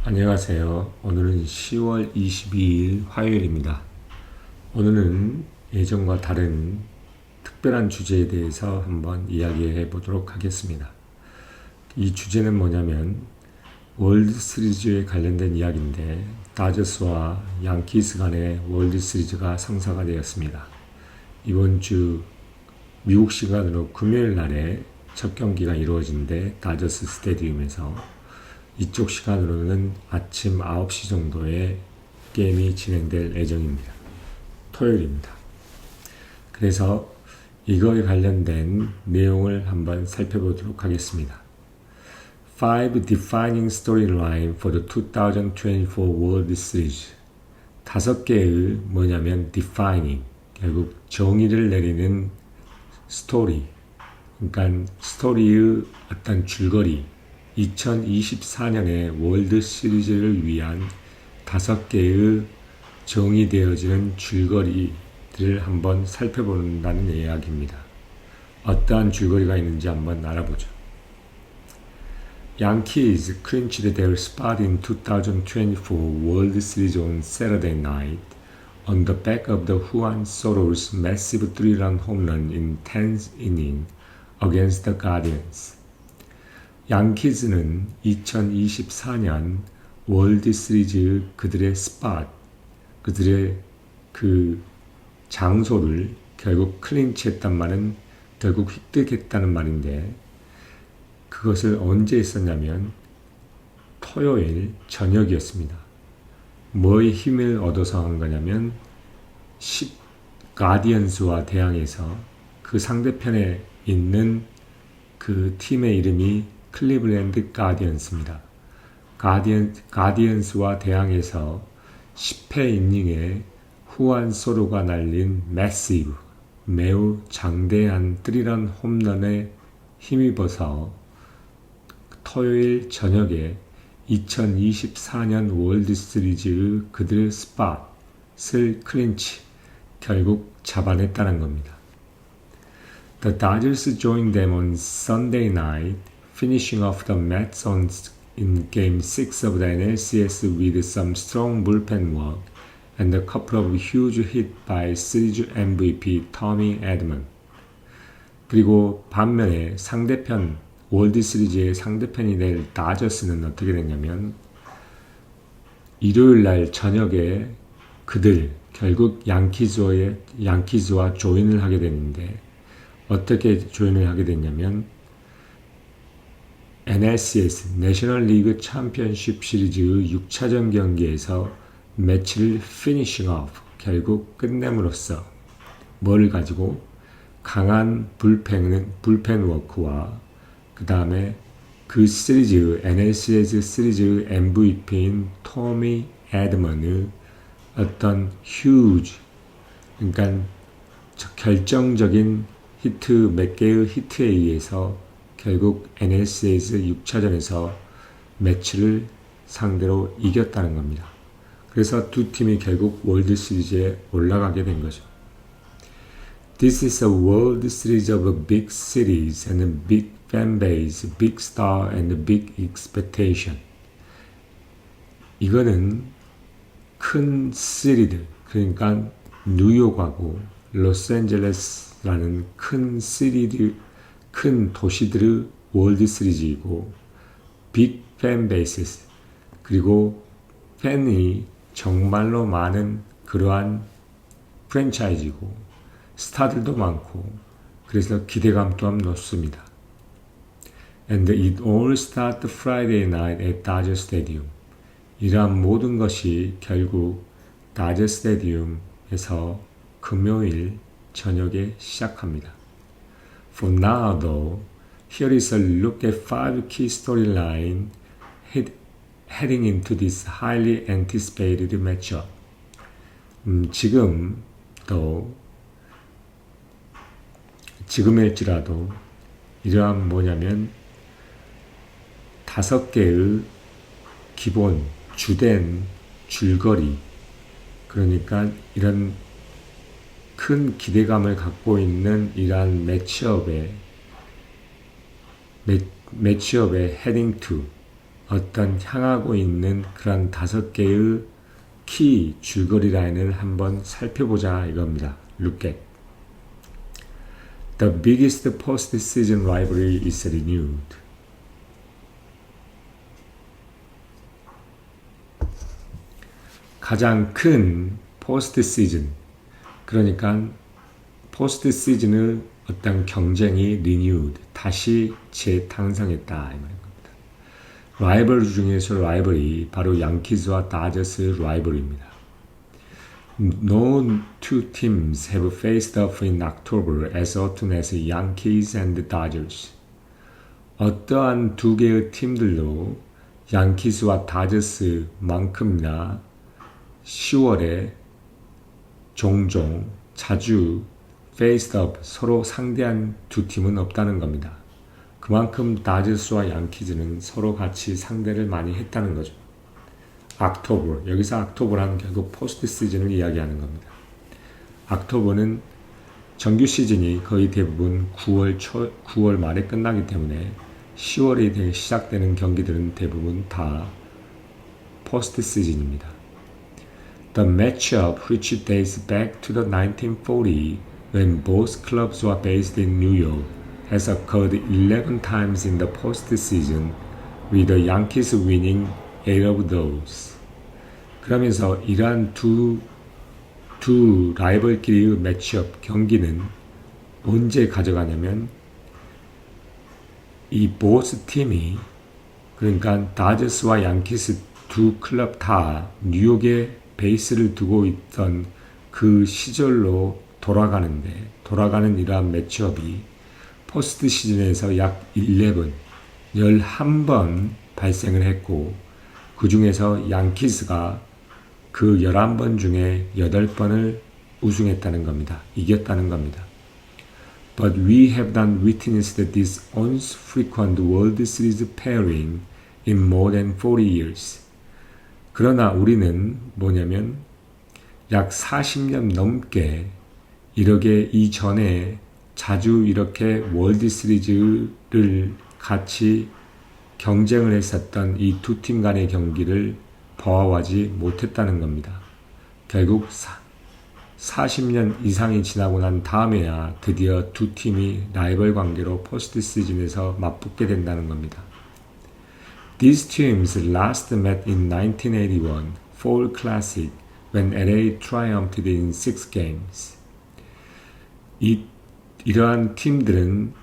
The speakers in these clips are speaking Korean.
안녕하세요. 오늘은 10월 22일 화요일입니다. 오늘은 예전과 다른 특별한 주제에 대해서 한번 이야기해 보도록 하겠습니다. 이 주제는 뭐냐면 월드 시리즈에 관련된 이야기인데 다저스와 양키스 간의 월드 시리즈가 성사가 되었습니다. 이번 주 미국 시간으로 금요일 날에 첫 경기가 이루어진데 다저스 스테디움에서 이쪽 시간으로는 아침 9시 정도에 게임이 진행될 예정입니다. 토요일입니다. 그래서 이거에 관련된 내용을 한번 살펴보도록 하겠습니다. 5 defining storyline for the 2024 World Series. 5개의 뭐냐면 defining, 결국 정의를 내리는 스토리, 그러니까 스토리의 어떤 줄거리, 2024년의 월드 시리즈를 위한 5개의 정의되어지는 줄거리들을 한번 살펴본다는 이야기입니다. 어떠한 줄거리가 있는지 한번 알아보죠. Yankees clinched their spot in 2024 World Series on Saturday night on the back of the Juan Soto's massive 3-run home run in 10th inning against the Guardians. 양키즈는 2024년 월드 시리즈 그들의 스팟, 그들의 그 장소를 결국 클린치했단 말은 결국 획득했다는 말인데 그것을 언제 했었냐면 토요일 저녁이었습니다. 뭐의 힘을 얻어서 한 거냐면 가디언스와 대항해서 그 상대편에 있는 그 팀의 이름이 클리블랜드 가디언스입니다. 가디언스와 대항해서 10회 이닝에 후안 소로가 날린 매시브, 매우 장대한 3런 홈런에 힘입어서 토요일 저녁에 2024년 월드 시리즈의 그들의 스팟을 클린치, 결국 잡아냈다는 겁니다. The Dodgers joined them on Sunday night, finishing off the Mets in Game 6 of the NLCS with some strong bullpen work and a couple of huge hits by Series MVP Tommy Edman. 그리고 반면에 상대편 월드 시리즈의 상대편이 될 다저스는 어떻게 됐냐면 일요일 날 저녁에 그들 결국 양키즈와 조인을 하게 됐는데 어떻게 조인을 하게 됐냐면 NLCS 내셔널 리그 챔피언십 시리즈의 6차전 경기에서 매치를 피니싱 오프, 결국 끝냄으로써 뭐를 가지고 강한 불펜 워크와 그 다음에 그 시리즈 NLCS 시리즈의 MVP인 토미 에드먼의 어떤 휴지, 그러니까 결정적인 히트 몇 개의 히트에 의해서 결국 NLCS 6차전에서 매치를 상대로 이겼다는 겁니다. 그래서 두 팀이 결국 월드 시리즈에 올라가게 된 거죠. This is a World Series of a big cities and a big fan base, big star and a big expectation. 이거는 큰 시리들, 그러니까 뉴욕하고 로스앤젤레스라는 큰 시리들, 큰 도시들의 월드 시리즈이고 빅 팬 베이스, 그리고 팬이 정말로 많은 그러한 프랜차이즈이고 스타들도 많고 그래서 기대감 또한 높습니다. And it all started Friday night at Dodger Stadium. 이러한 모든 것이 결국 다저 스테디움에서 금요일 저녁에 시작합니다. For now, though, here is a look at 5 key storylines heading into this highly anticipated matchup. 지금일지라도 이러한 뭐냐면 5개의 기본 주된 줄거리, 그러니까 이런 큰 기대감을 갖고 있는 이러한 매치업의 heading to, 어떤 향하고 있는 그런 5개의 키 줄거리 라인을 한번 살펴보자 이겁니다. Look at. The biggest post-season rivalry is renewed. 가장 큰 포스트 시즌, 그러니까 포스트 시즌의 어떤 경쟁이 renewed, 다시 재탄생했다 이 말입니다. 라이벌 중에서 라이벌이 바로 양키즈와 다저스의 라이벌입니다. No two teams have faced off in October as often as Yankees and Dodgers. 어떠한 두 개의 팀들도 양키스와 다저스만큼이나 10월에 종종 자주 faced up 서로 상대한 두 팀은 없다는 겁니다. 그만큼 다저스와 양키즈는 서로 같이 상대를 많이 했다는 거죠. 옥토버, 여기서 옥토버라는 결국 포스트 시즌을 이야기하는 겁니다. 옥토버는 정규 시즌이 거의 대부분 9월 말에 끝나기 때문에 10월에 시작되는 경기들은 대부분 다 포스트 시즌입니다. The matchup, which dates back to the 1940 when both clubs were based in New York, has occurred 11 times in the postseason, with the Yankees winning 8 of those. 그러면서 이러한 두 라이벌끼리의 매치업 경기는 언제 가져가냐면 이 보스 팀이, 그러니까 다저스와 양키스 두 클럽 다 뉴욕에 베이스를 두고 있던 그 시절로 돌아가는 이러한 매치업이 포스트 시즌에서 약 11번 발생을 했고, 그 중에서 양키스가 그 11번 중에 8번을 우승했다는 겁니다. 이겼다는 겁니다. But we have not witnessed this unfrequent World Series pairing in more than 40 years. 그러나 우리는 뭐냐면 약 40년 넘게 이렇게 이전에 자주 이렇게 월드 시리즈를 같이 경쟁을 했었던 이 두 팀 간의 경기를 보아하지 못했다는 겁니다. 결국 40년 이상이 지나고 난 다음에야 드디어 두 팀이 라이벌 관계로 포스트 시즌에서 맞붙게 된다는 겁니다. These teams last met in 1981 Fall Classic when LA triumphed in 6 games. 이러한 팀들은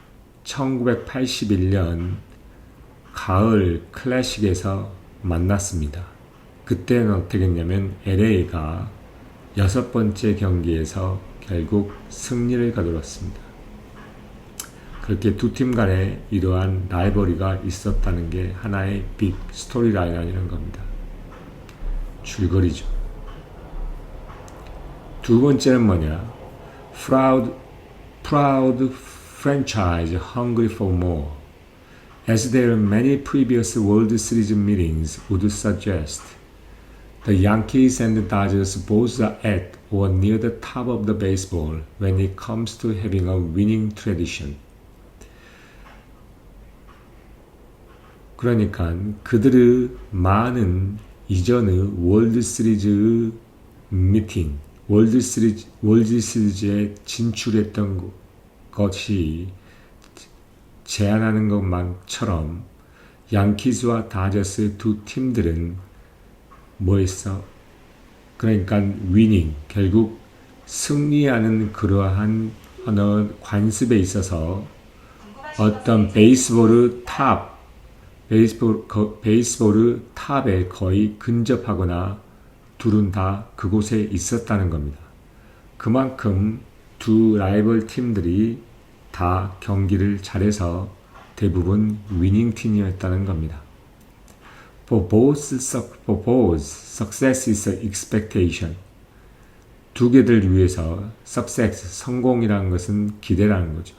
1981년 가을 클래식에서 만났습니다. 그때는 어떻게 했냐면 LA가 6번째 경기에서 결국 승리를 거둘렀습니다. 그렇게 두 팀 간에 이러한 라이벌리가 있었다는 게 하나의 빅 스토리라인이라는 겁니다. 줄거리죠. 두 번째는 뭐냐? Proud franchise hungry for more. As their many previous World Series meetings would suggest, the Yankees and the Dodgers both are at or near the top of the baseball when it comes to having a winning tradition. 그러니까 그들의 많은 이전의 월드 시리즈의 미팅, 월드 시리즈에 진출했던 것이 제안하는 것만처럼 양키즈와 다저스 두 팀들은 뭐했어? 그러니까 위닝, 결국 승리하는 그러한 어느 관습에 있어서 어떤 베이스볼의 탑에 거의 근접하거나 둘은 다 그곳에 있었다는 겁니다. 그만큼 두 라이벌 팀들이 다 경기를 잘해서 대부분 위닝 팀이었다는 겁니다. For both, success is expectation. 두 개들 위해서 success, 성공이라는 것은 기대라는 거죠.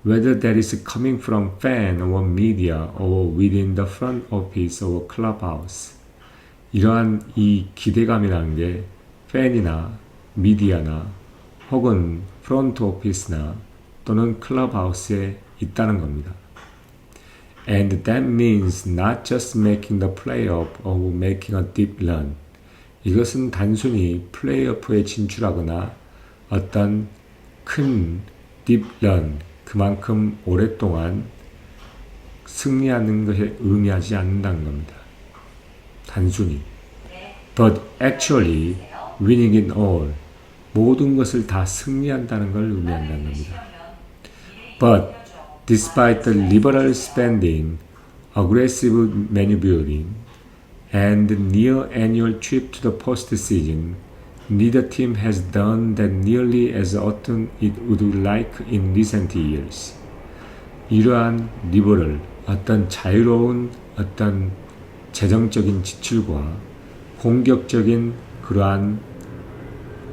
Whether that is coming from fan or media or within the front office or clubhouse. 이러한 이 기대감이라는 게 팬이나 미디어나 혹은 프론트 오피스나 또는 클럽하우스에 있다는 겁니다. And that means not just making the playoff or making a deep run. 이것은 단순히 플레이오프에 진출하거나 어떤 큰 deep run, 그만큼 오랫동안 승리하는 것에 의미하지 않는다는 겁니다. 단순히. But actually winning it all. 모든 것을 다 승리한다는 걸 의미한다는 겁니다. But despite the liberal spending, aggressive maneuvering, and near annual trip to the postseason, neither team has done that nearly as often it would like in recent years. 이러한 리버럴, 어떤 자유로운 어떤 재정적인 지출과 공격적인 그러한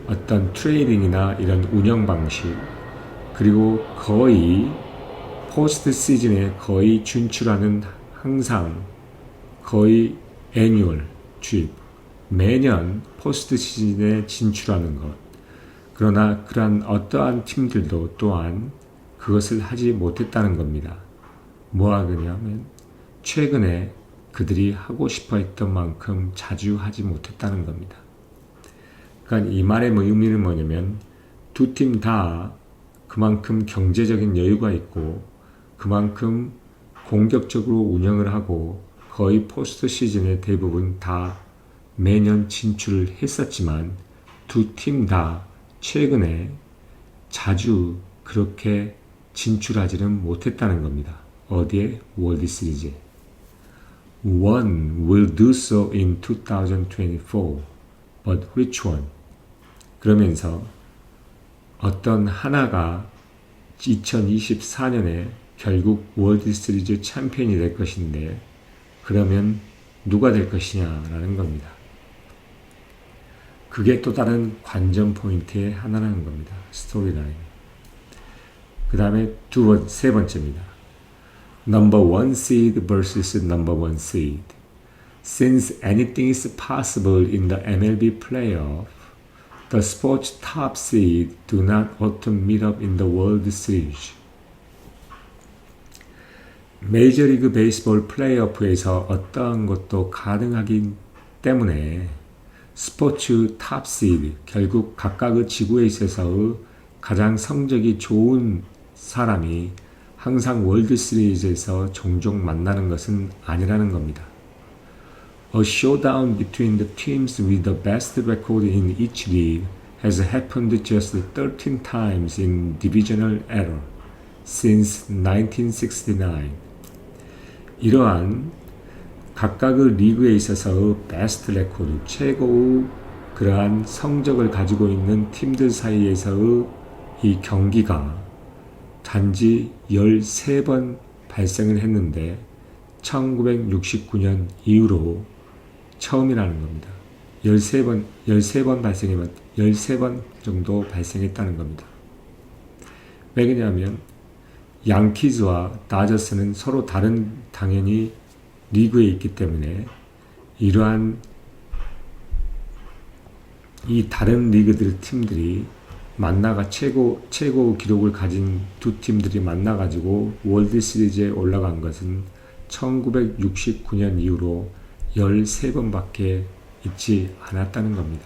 어떤 트레이딩이나 이런 운영 방식, 그리고 거의 포스트 시즌에 거의 진출하는 항상 거의 애뉴얼 트립, 매년 포스트 시즌에 진출하는 것. 그러나 그러한 어떠한 팀들도 또한 그것을 하지 못했다는 겁니다. 뭐하느냐면 최근에 그들이 하고 싶어 했던 만큼 자주 하지 못했다는 겁니다. 그러니까 이 말의 의미는 뭐냐면 두 팀 다 그만큼 경제적인 여유가 있고 그만큼 공격적으로 운영을 하고 거의 포스트 시즌에 대부분 다 매년 진출을 했었지만 두 팀 다 최근에 자주 그렇게 진출하지는 못했다는 겁니다. 어디에? 월드 시리즈에. One will do so in 2024, but which one? 그러면서 어떤 하나가 2024년에 결국 월드 시리즈 챔피언이 될 것인데 그러면 누가 될 것이냐라는 겁니다. 그게 또 다른 관전 포인트의 하나라는 겁니다. 스토리라인. 그 다음에 세 번째입니다. Number one seed versus number one seed. Since anything is possible in the MLB playoff, the sport's top seed do not often meet up in the World Series. 메이저리그 베이스볼 플레이오프에서 어떠한 것도 가능하기 때문에 스포츠 탑 시드, 결국 각각의 지구에 있어서의 가장 성적이 좋은 사람이 항상 월드 시리즈에서 종종 만나는 것은 아니라는 겁니다. A showdown between the teams with the best record in each league has happened just 13 times in divisional era since 1969. 이러한 각각의 리그에 있어서의 베스트 레코드, 최고의 그러한 성적을 가지고 있는 팀들 사이에서의 이 경기가 단지 13번 발생을 했는데 1969년 이후로 처음이라는 겁니다. 13번 발생이면 13번 정도 발생했다는 겁니다. 왜 그러냐면 양키즈와 다저스는 서로 다른 당연히 리그에 있기 때문에 이러한 이 다른 리그들 팀들이 만나가 최고 기록을 가진 두 팀들이 만나가지고 월드 시리즈에 올라간 것은 1969년 이후로 13번밖에 있지 않았다는 겁니다.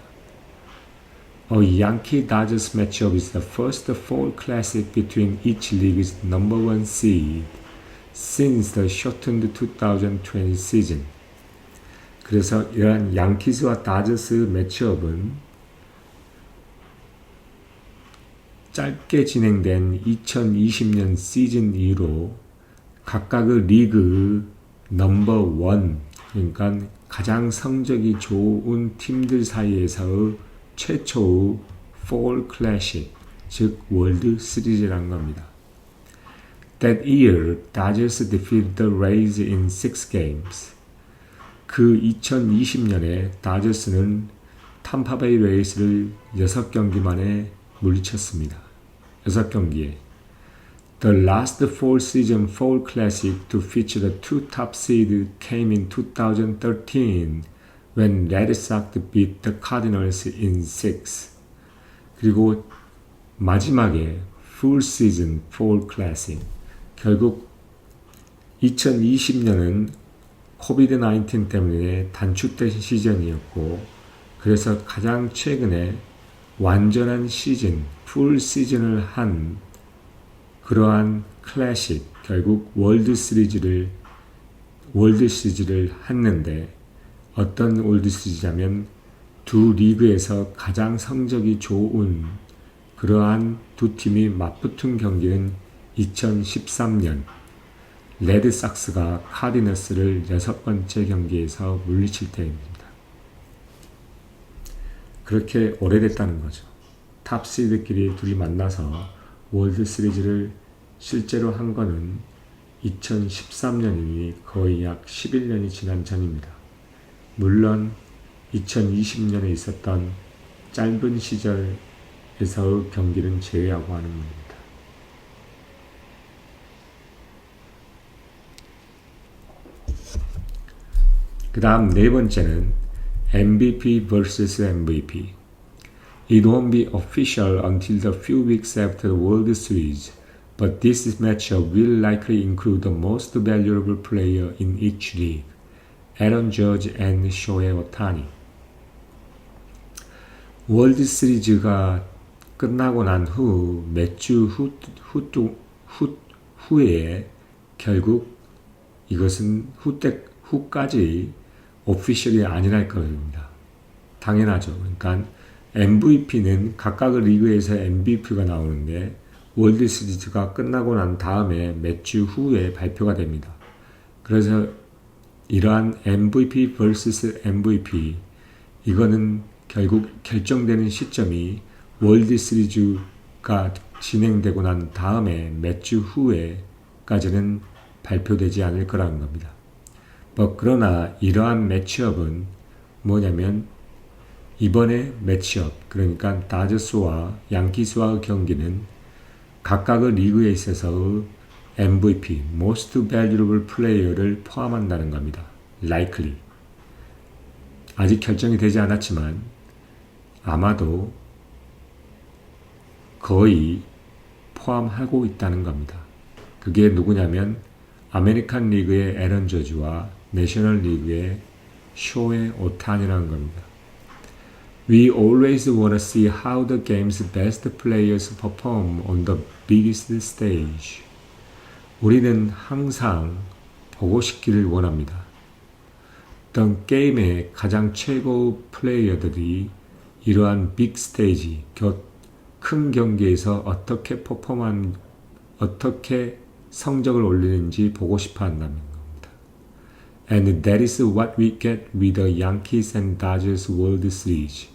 A Yankee-Dodgers matchup is the first fall classic between each league's number one seed since the shortened 2020 season. 그래서 이러한 양키즈와 다저스 매치업은 짧게 진행된 2020년 시즌 이후로 각각의 리그 넘버 원, 그러니까 가장 성적이 좋은 팀들 사이에서의 최초의 Fall Classic, 즉 월드 시리즈라는 겁니다. That year, Dodgers defeated the Rays in 6 games. 그 2020년에 다저스는 탐파베이 레이스를 6경기 만에 물리쳤습니다. 6경기에. The last fall season Fall Classic to feature the two top seeds came in 2013 when Red Sox beat the Cardinals in 6. 그리고 마지막에 Full Season Fall Classic, 결국 2020년은 코비드-19 때문에 단축된 시즌이었고, 그래서 가장 최근에 완전한 시즌, 풀 시즌을 한 그러한 클래식, 결국 월드 시리즈를 했는데, 어떤 월드 시리즈냐면 두 리그에서 가장 성적이 좋은 그러한 두 팀이 맞붙은 경기는 2013년 레드삭스가 카디너스를 6번째 경기에서 물리칠 때입니다. 그렇게 오래됐다는 거죠. 탑시드끼리 둘이 만나서 월드 시리즈를 실제로 한 거는 2013년이니 거의 약 11년이 지난 전입니다. 물론 2020년에 있었던 짧은 시절에서의 경기는 제외하고 하는 겁니다. 그 다음 네 번째는 MVP vs MVP. It won't be official until a few weeks after the World Series, but this matchup will likely include the most valuable player in each league, Aaron Judge and Shohei Ohtani. 월드 시리즈가 끝나고 난 후 몇 주 후에 결국 이것은 후까지 오피셜이 아니랄 겁니다. 당연하죠. 그러니까 MVP는 각각의 리그에서 MVP가 나오는데 월드 시리즈가 끝나고 난 다음에 몇 주 후에 발표가 됩니다. 그래서 이러한 MVP vs MVP 이거는 결국 결정되는 시점이 월드 시리즈가 진행되고 난 다음에 몇 주 후에까지는 발표되지 않을 거라는 겁니다. 그러나 이러한 매치업은 뭐냐면 이번에 매치업, 그러니까 다저스와 양키스와의 경기는 각각의 리그에 있어서의 MVP, Most Valuable Player를 포함한다는 겁니다. Likely. 아직 결정이 되지 않았지만 아마도 거의 포함하고 있다는 겁니다. 그게 누구냐면 아메리칸 리그의 에런 저지와 내셔널 리그의 쇼헤이 오타니라는 겁니다. We always want to see how the game's best players perform on the biggest stage. 우리는 항상 보고 싶기를 원합니다. 어떤 게임의 가장 최고 플레이어들이 이러한 빅 스테이지, 큰 경기에서 어떻게 성적을 올리는지 보고 싶어 한다는 겁니다. And that is what we get with the Yankees and Dodgers World Series.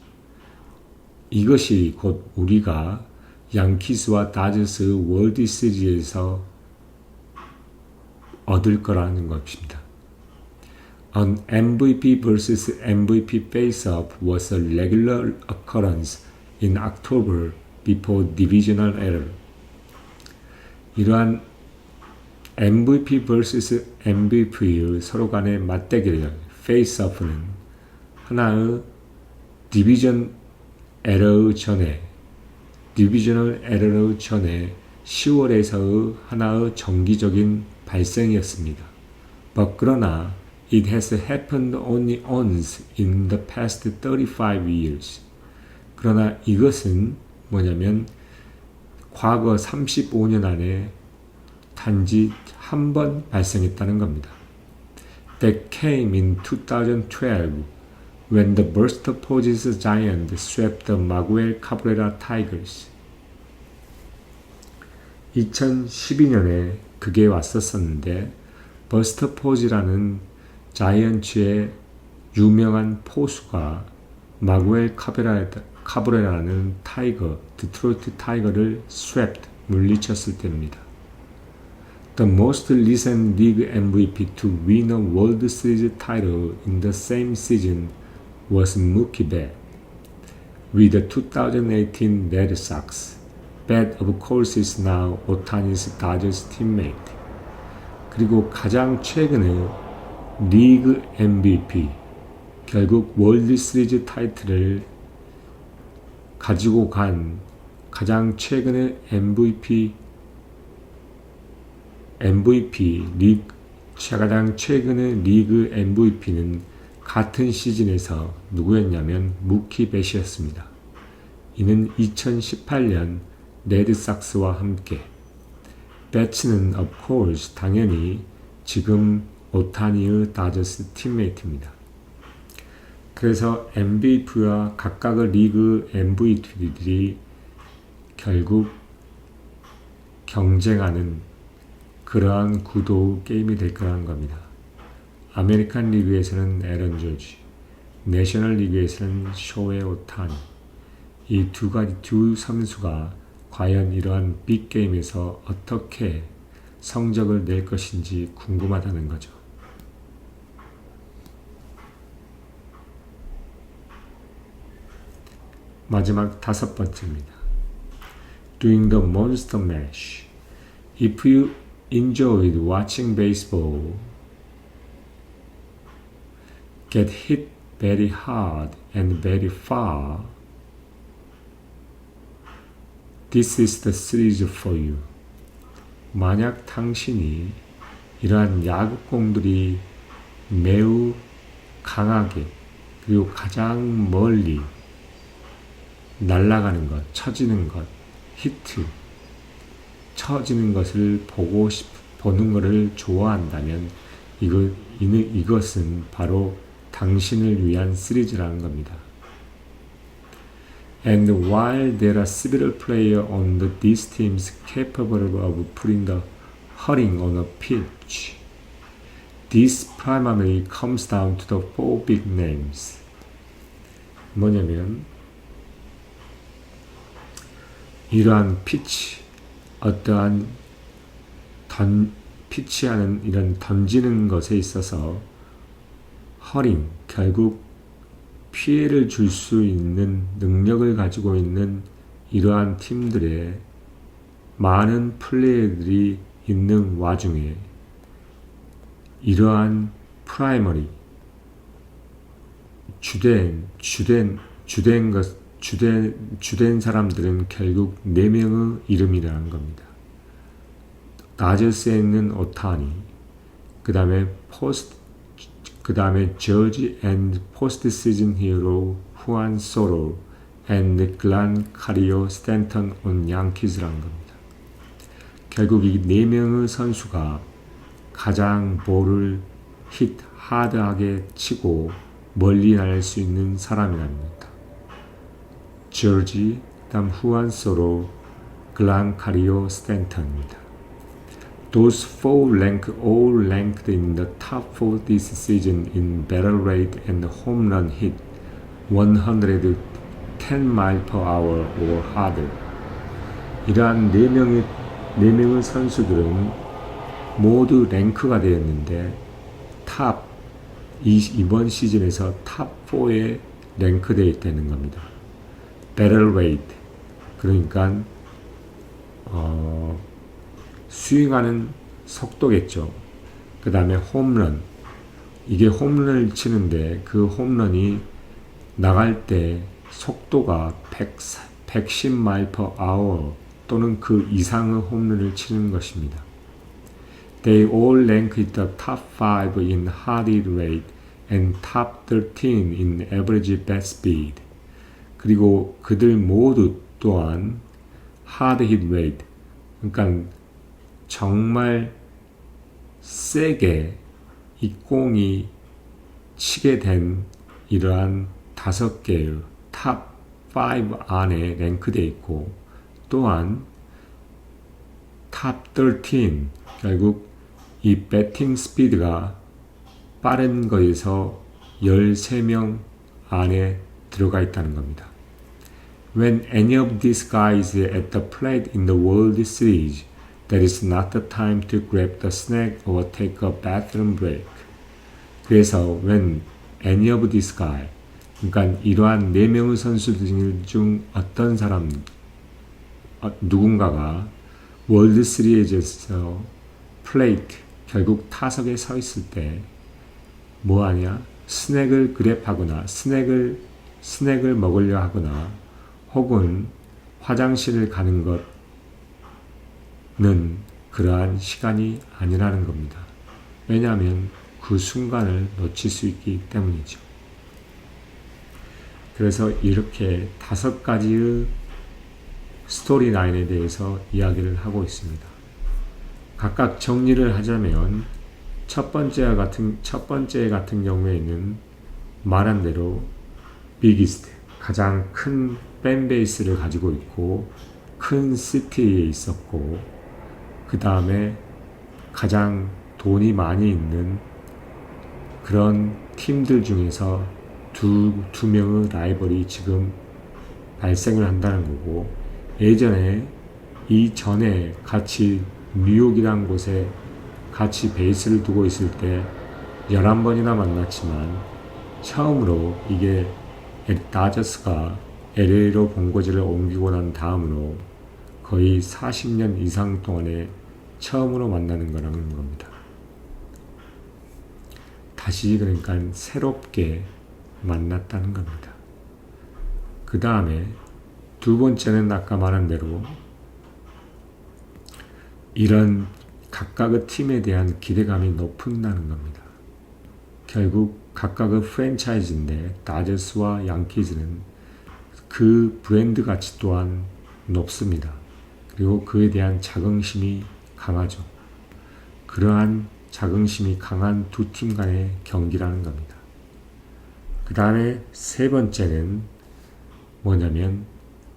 이것이 곧 우리가 양키스와 다저스 월드 시리즈에서 얻을 거라는 것입니다. An MVP vs. MVP face-off was a regular occurrence in October before divisional error. 이러한 MVP vs. MVP의 서로 간의 맞대결, face-off는 하나의 디비저널 에러 전에 10월에서의 하나의 정기적인 발생이었습니다. 그러나 it has happened only once in the past 35 years. 그러나 이것은 뭐냐면 과거 35년 안에 단지 한 번 발생했다는 겁니다. That came in 2012 when the Burst Posits Giant swept the Miguel Cabrera Tigers. 2012년에 그게 왔었었는데 버스터 포지라는 자이언츠의 유명한 포수가 마구엘 카브레라는 디트로이트 타이거를 swept, 물리쳤을 때입니다. The most recent league MVP to win a World Series title in the same season was Mookie Betts with the 2018 Red Sox. Betts, of course, is now 오타니's Dodgers teammate. 그리고 가장 최근에 리그 MVP, 결국 월드 시리즈 타이틀을 가지고 간 가장 최근의 MVP 가장 최근의 리그 MVP는 같은 시즌에서 누구였냐면 무키 벳이었습니다. 이는 2018년 레드삭스와 함께 배츠는 of course 당연히 지금 오타니의 다저스 팀메이트입니다. 그래서 MVP와 각각의 리그 MVP들이 결국 경쟁하는 그러한 구도 게임이 될 거라는 겁니다. 아메리칸 리그에서는 에런 조지, 내셔널 리그에서는 쇼헤이 오타니, 이 두 선수가 과연 이러한 빅게임에서 어떻게 성적을 낼 것인지 궁금하다는 거죠. 마지막 5번째입니다. Doing the Monster Mash. If you enjoyed watching baseball, get hit very hard and very far, this is the series for you. 만약 당신이 이러한 야구공들이 매우 강하게 그리고 가장 멀리 날아가는 것, 쳐지는 것, 히트, 쳐지는 것을 보는 것을 좋아한다면 이것은 바로 당신을 위한 시리즈라는 겁니다. And while there are several players on these teams capable of putting the hurting on a pitch, this primarily comes down to the four big names. 뭐냐면 이러한 피치, 어떠한 피치하는 이런 던지는 것에 있어서 허링, 결국 피해를 줄 수 있는 능력을 가지고 있는 이러한 팀들의 많은 플레이들이 있는 와중에 이러한 프라이머리, 주된 사람들은 결국 4명의 이름이라는 겁니다. 다저스에 있는 오타니, 그 다음에 저지 앤드 포스트 시즌 히어로 후안 소로 앤드 글란 카리오 스탠턴 온 양키즈라는 겁니다. 결국 이 4명의 선수가 가장 볼을 하드하게 치고 멀리 날 수 있는 사람이랍니다. 저지, 다음 후안 소로, 글란 카리오 스탠턴입니다. Those four all ranked in the top 4 this season in barrel rate and home run hit 110 miles per hour or harder. 이러한 4명의 선수들은 모두 랭크가 되었는데 이번 시즌에서 탑 4에 랭크되어 있다는 겁니다. barrel rate, 그러니까 스윙하는 속도겠죠. 그 다음에 홈런, 이게 홈런을 치는데 그 홈런이 나갈 때 속도가 110 miles per hour 또는 그 이상의 홈런을 치는 것입니다. They all rank in the top 5 in hard hit rate and top 13 in average bat speed. 그리고 그들 모두 또한 hard hit rate, 그러니까 정말 세게 이 공이 치게 된 이러한 5개의 탑 5 안에 랭크되어 있고, 또한 탑 13, 결국 이 배팅 스피드가 빠른 거에서 13명 안에 들어가 있다는 겁니다. When any of these guys at the plate in the World Series, that is not the time to grab the snack or take a bathroom break. 그래서 when any of these guys, 그러니까 이러한 4명의 선수들 중 어떤 사람, 누군가가 월드 시리즈에서 플레이트, 결국 타석에 서 있을 때 뭐하냐? 스낵을 그랩하거나 스낵을 먹으려 하거나 혹은 화장실을 가는 것은 그러한 시간이 아니라는 겁니다. 왜냐하면 그 순간을 놓칠 수 있기 때문이죠. 그래서 이렇게 5가지의 스토리 라인에 대해서 이야기를 하고 있습니다. 각각 정리를 하자면 첫 번째 같은 경우에는 말한 대로 비기스트, 가장 큰 팬베이스를 가지고 있고 큰 시티에 있었고, 그 다음에 가장 돈이 많이 있는 그런 팀들 중에서 두 명의 라이벌이 지금 발생을 한다는 거고, 예전에 이전에 같이 뉴욕이라는 곳에 같이 베이스를 두고 있을 때 11번이나 만났지만 처음으로 이게 다저스가 LA로 본거지를 옮기고 난 다음으로 거의 40년 이상 동안에 처음으로 만나는 거라는 겁니다. 다시 그러니까 새롭게 만났다는 겁니다. 그 다음에 두 번째는 아까 말한 대로 이런 각각의 팀에 대한 기대감이 높은다는 겁니다. 결국 각각의 프랜차이즈인데 다저스와 양키즈는 그 브랜드 가치 또한 높습니다. 그리고 그에 대한 자긍심이 강하죠. 그러한 자긍심이 강한 두 팀 간의 경기라는 겁니다. 그 다음에 세 번째는 뭐냐면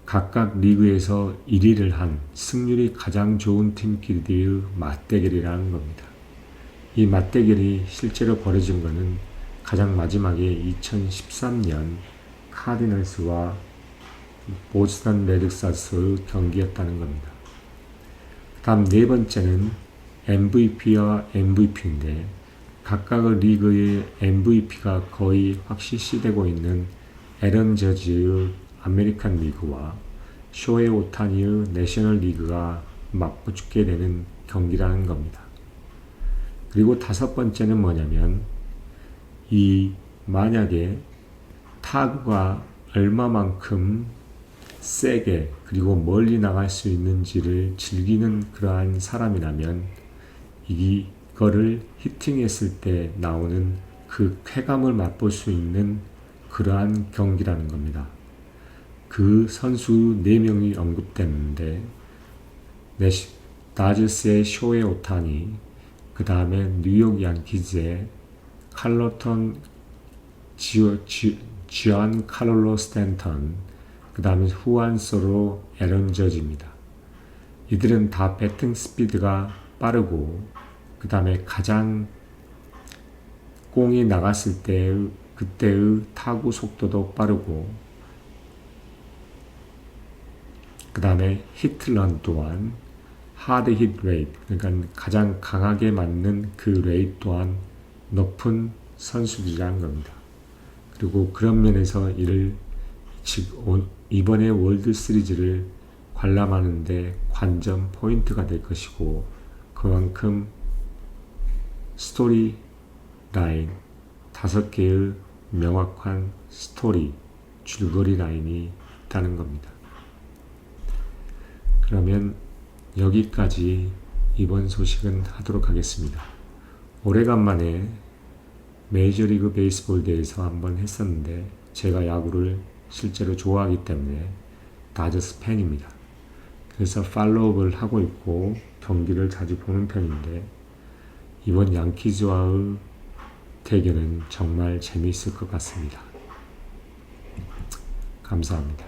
각각 리그에서 1위를 한 승률이 가장 좋은 팀끼리의 맞대결이라는 겁니다. 이 맞대결이 실제로 벌어진 것은 가장 마지막에 2013년 카디널스와 보스턴 레드삭스의 경기였다는 겁니다. 다음 네 번째는 MVP와 MVP인데 각각의 리그의 MVP가 거의 확실시되고 있는 애런 저지의 아메리칸 리그와 쇼헤이 오타니의 내셔널 리그가 맞붙게 되는 경기라는 겁니다. 그리고 다섯 번째는 뭐냐면 이 만약에 타구가 얼마만큼 세게 그리고 멀리 나갈 수 있는지를 즐기는 그러한 사람이라면 이거를 히팅했을 때 나오는 그 쾌감을 맛볼 수 있는 그러한 경기라는 겁니다. 그 선수 4명이 언급됐는데 다저스의 쇼헤이 오타니, 그 다음에 뉴욕 양키즈의 지안 칼롤로 스탠턴, 그 다음에 후안 소로 애런 저지입니다. 이들은 다 배팅 스피드가 빠르고 그 다음에 가장 공이 나갔을 때의 그때의 타구 속도도 빠르고 그 다음에 히트런 또한 하드 히트 레이트, 그러니까 가장 강하게 맞는 그 레이트 또한 높은 선수들이라는 겁니다. 그리고 그런 면에서 이번에 월드 시리즈를 관람하는데 관전 포인트가 될 것이고, 그만큼 스토리 라인 5개의 명확한 스토리 줄거리 라인이 있다는 겁니다. 그러면 여기까지 이번 소식은 하도록 하겠습니다. 오래간만에 메이저리그 베이스볼 대회에서 한번 했었는데 제가 야구를 실제로 좋아하기 때문에 다저스 팬입니다. 그래서 팔로우업을 하고 있고 경기를 자주 보는 편인데 이번 양키즈와의 대결은 정말 재미있을 것 같습니다. 감사합니다.